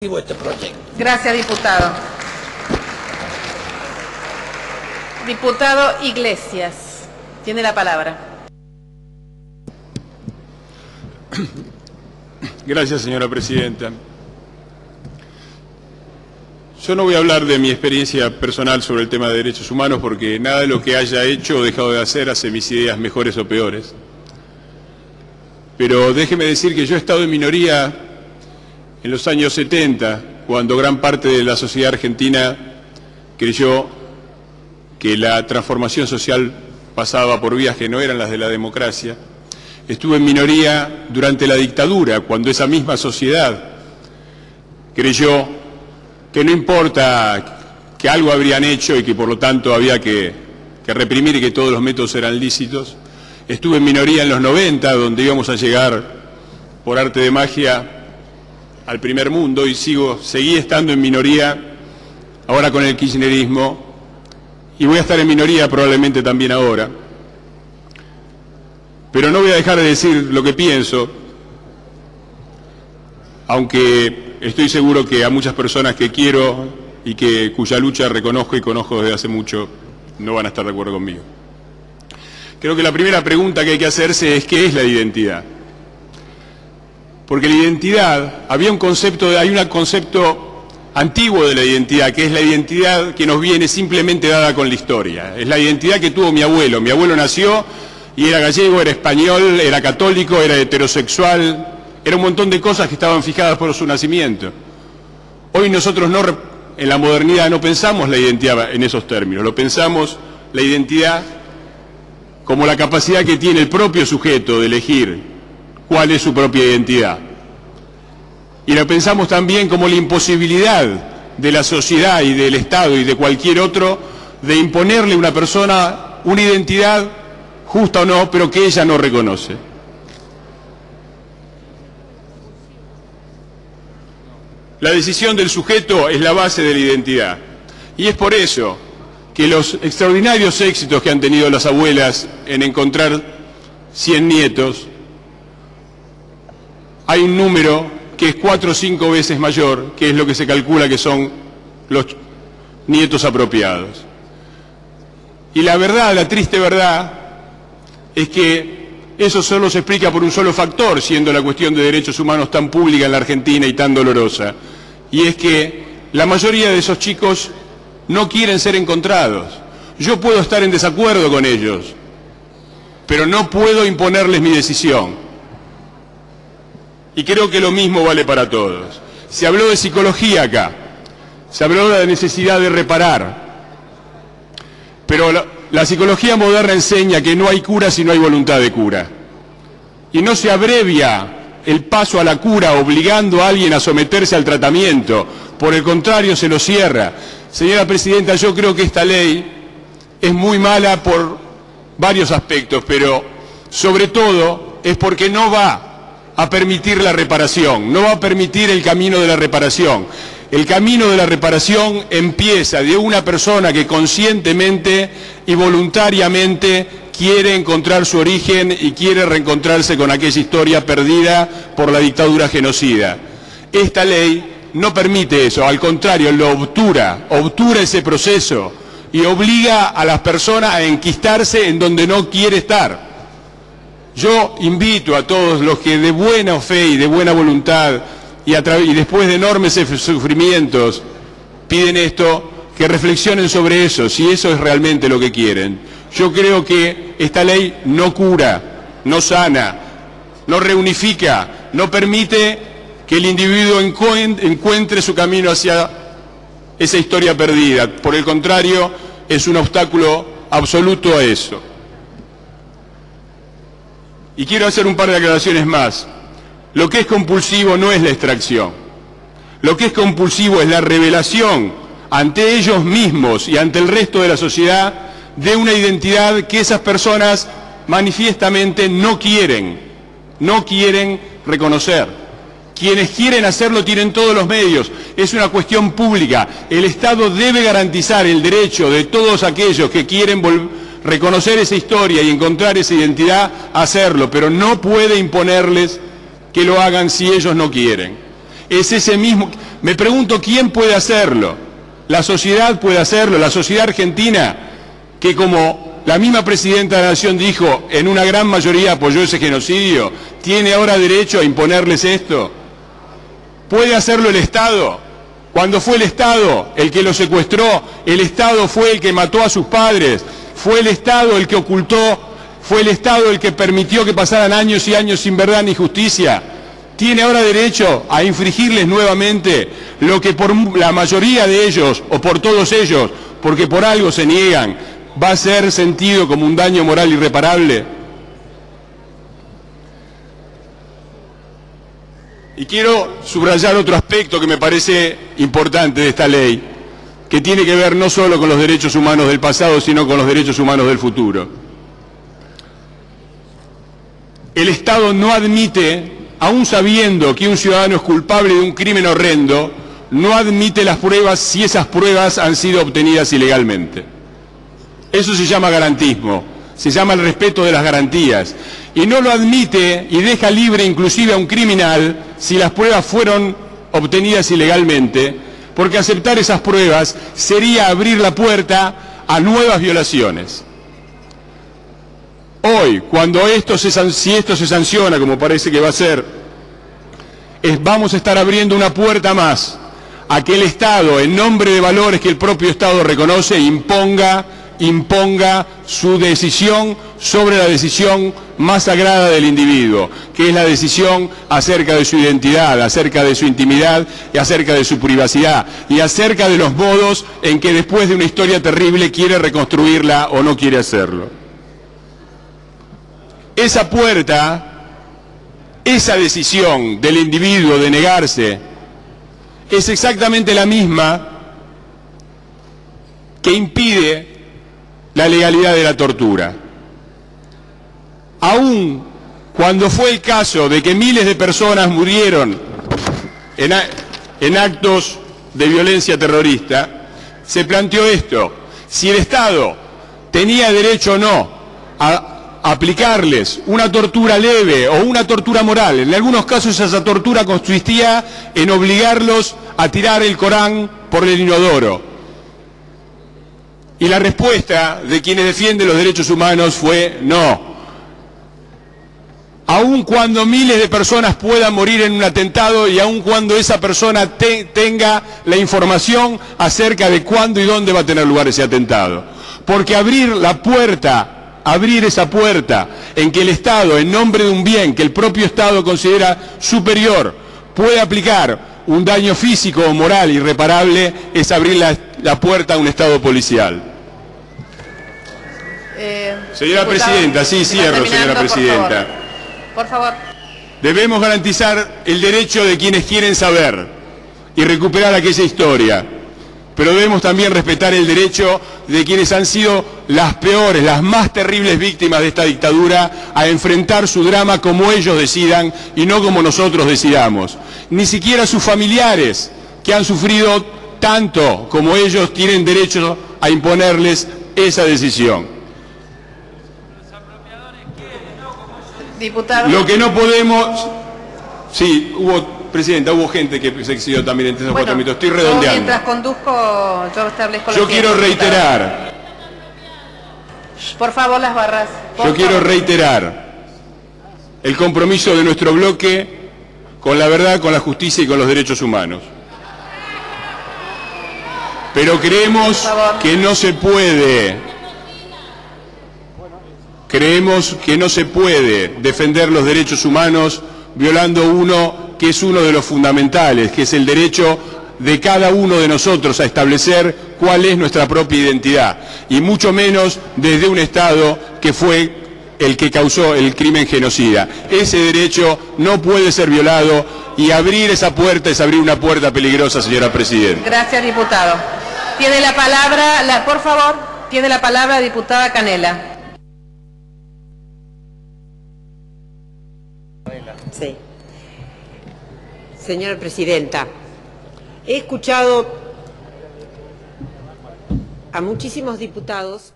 Este proyecto. Gracias, diputado. Diputado Iglesias, tiene la palabra. Gracias, señora presidenta. Yo no voy a hablar de mi experiencia personal sobre el tema de derechos humanos porque nada de lo que haya hecho o dejado de hacer hace mis ideas mejores o peores. Pero déjeme decir que yo he estado en minoría en los años 70, cuando gran parte de la sociedad argentina creyó que la transformación social pasaba por vías que no eran las de la democracia. Estuve en minoría durante la dictadura, cuando esa misma sociedad creyó que no importa que algo habrían hecho y que por lo tanto había que reprimir y que todos los métodos eran lícitos. Estuve en minoría en los 90, donde íbamos a llegar por arte de magia al primer mundo, y seguí estando en minoría ahora con el kirchnerismo, y voy a estar en minoría probablemente también ahora. Pero no voy a dejar de decir lo que pienso, aunque estoy seguro que a muchas personas que quiero y cuya lucha reconozco y conozco desde hace mucho no van a estar de acuerdo conmigo. Creo que la primera pregunta que hay que hacerse es ¿qué es la identidad? Porque la identidad, hay un concepto antiguo de la identidad, que es la identidad que nos viene simplemente dada con la historia. Es la identidad que tuvo mi abuelo. Mi abuelo nació y era gallego, era español, era católico, era heterosexual, era un montón de cosas que estaban fijadas por su nacimiento. Hoy nosotros en la modernidad no pensamos la identidad en esos términos, lo pensamos la identidad como la capacidad que tiene el propio sujeto de elegir cuál es su propia identidad. Y lo pensamos también como la imposibilidad de la sociedad y del Estado y de cualquier otro de imponerle a una persona una identidad, justa o no, pero que ella no reconoce. La decisión del sujeto es la base de la identidad. Y es por eso que los extraordinarios éxitos que han tenido las abuelas en encontrar 100 nietos, hay un número que es 4 o 5 veces mayor, que es lo que se calcula que son los nietos apropiados. Y la verdad, la triste verdad, es que eso solo se explica por un solo factor, siendo la cuestión de derechos humanos tan pública en la Argentina y tan dolorosa. Y es que la mayoría de esos chicos no quieren ser encontrados. Yo puedo estar en desacuerdo con ellos, pero no puedo imponerles mi decisión. Y creo que lo mismo vale para todos. Se habló de psicología acá, se habló de la necesidad de reparar, pero la psicología moderna enseña que no hay cura si no hay voluntad de cura. Y no se abrevia el paso a la cura obligando a alguien a someterse al tratamiento, por el contrario se lo cierra. Señora presidenta, yo creo que esta ley es muy mala por varios aspectos, pero sobre todo es porque no va a permitir la reparación, no va a permitir el camino de la reparación. El camino de la reparación empieza de una persona que conscientemente y voluntariamente quiere encontrar su origen y quiere reencontrarse con aquella historia perdida por la dictadura genocida. Esta ley no permite eso, al contrario, lo obtura ese proceso y obliga a las personas a enquistarse en donde no quiere estar. Yo invito a todos los que de buena fe y de buena voluntad y después de enormes sufrimientos piden esto, que reflexionen sobre eso, si eso es realmente lo que quieren. Yo creo que esta ley no cura, no sana, no reunifica, no permite que el individuo encuentre su camino hacia esa historia perdida. Por el contrario, es un obstáculo absoluto a eso. Y quiero hacer un par de aclaraciones más. Lo que es compulsivo no es la extracción. Lo que es compulsivo es la revelación ante ellos mismos y ante el resto de la sociedad de una identidad que esas personas manifiestamente no quieren reconocer. Quienes quieren hacerlo tienen todos los medios. Es una cuestión pública. El Estado debe garantizar el derecho de todos aquellos que quieren reconocer esa historia y encontrar esa identidad, hacerlo, pero no puede imponerles que lo hagan si ellos no quieren. Es ese mismo. Me pregunto quién puede hacerlo. La sociedad puede hacerlo, la sociedad argentina, que como la misma presidenta de la Nación dijo, en una gran mayoría apoyó ese genocidio, ¿tiene ahora derecho a imponerles esto? ¿Puede hacerlo el Estado? Cuando fue el Estado el que lo secuestró, el Estado fue el que mató a sus padres, fue el Estado el que ocultó, fue el Estado el que permitió que pasaran años y años sin verdad ni justicia. ¿Tiene ahora derecho a infligirles nuevamente lo que por la mayoría de ellos, o por todos ellos, porque por algo se niegan, va a ser sentido como un daño moral irreparable? Y quiero subrayar otro aspecto que me parece importante de esta ley, que tiene que ver no solo con los derechos humanos del pasado, sino con los derechos humanos del futuro. El Estado no admite, aún sabiendo que un ciudadano es culpable de un crimen horrendo, no admite las pruebas si esas pruebas han sido obtenidas ilegalmente. Eso se llama garantismo, se llama el respeto de las garantías. Y no lo admite y deja libre inclusive a un criminal si las pruebas fueron obtenidas ilegalmente, porque aceptar esas pruebas sería abrir la puerta a nuevas violaciones. Hoy, si esto se sanciona, como parece que va a ser, vamos a estar abriendo una puerta más a que el Estado, en nombre de valores que el propio Estado reconoce, imponga su decisión sobre la decisión más sagrada del individuo, que es la decisión acerca de su identidad, acerca de su intimidad y acerca de su privacidad y acerca de los modos en que después de una historia terrible quiere reconstruirla o no quiere hacerlo. Esa puerta, esa decisión del individuo de negarse, es exactamente la misma que impide la legalidad de la tortura. Aún cuando fue el caso de que miles de personas murieron en actos de violencia terrorista, se planteó esto: si el Estado tenía derecho o no a aplicarles una tortura leve o una tortura moral. En algunos casos esa tortura consistía en obligarlos a tirar el Corán por el inodoro. Y la respuesta de quienes defienden los derechos humanos fue no. Aun cuando miles de personas puedan morir en un atentado y aun cuando esa persona tenga la información acerca de cuándo y dónde va a tener lugar ese atentado. Porque abrir esa puerta en que el Estado, en nombre de un bien que el propio Estado considera superior, puede aplicar un daño físico o moral irreparable, es abrir la puerta a un Estado policial. Señora Presidenta, sí, cierro, señora Presidenta. Por favor. Debemos garantizar el derecho de quienes quieren saber y recuperar aquella historia, pero debemos también respetar el derecho de quienes han sido las peores, las más terribles víctimas de esta dictadura a enfrentar su drama como ellos decidan y no como nosotros decidamos. Ni siquiera sus familiares, que han sufrido tanto como ellos, tienen derecho a imponerles esa decisión. Diputado. Lo que no podemos... Sí, Presidenta, hubo gente que se exigió también en 3 o 4 minutos. Estoy redondeando. Mientras conduzco, yo establezco Yo quiero reiterar. Por favor, las barras. Yo quiero reiterar el compromiso de nuestro bloque con la verdad, con la justicia y con los derechos humanos. Pero creemos que no se puede... Creemos que no se puede defender los derechos humanos violando uno que es uno de los fundamentales, que es el derecho de cada uno de nosotros a establecer cuál es nuestra propia identidad, y mucho menos desde un Estado que fue el que causó el crimen genocida. Ese derecho no puede ser violado, y abrir esa puerta es abrir una puerta peligrosa, señora Presidenta. Gracias, diputado. Tiene la palabra, por favor, tiene la palabra la diputada Canela. Sí. Señora Presidenta, he escuchado a muchísimos diputados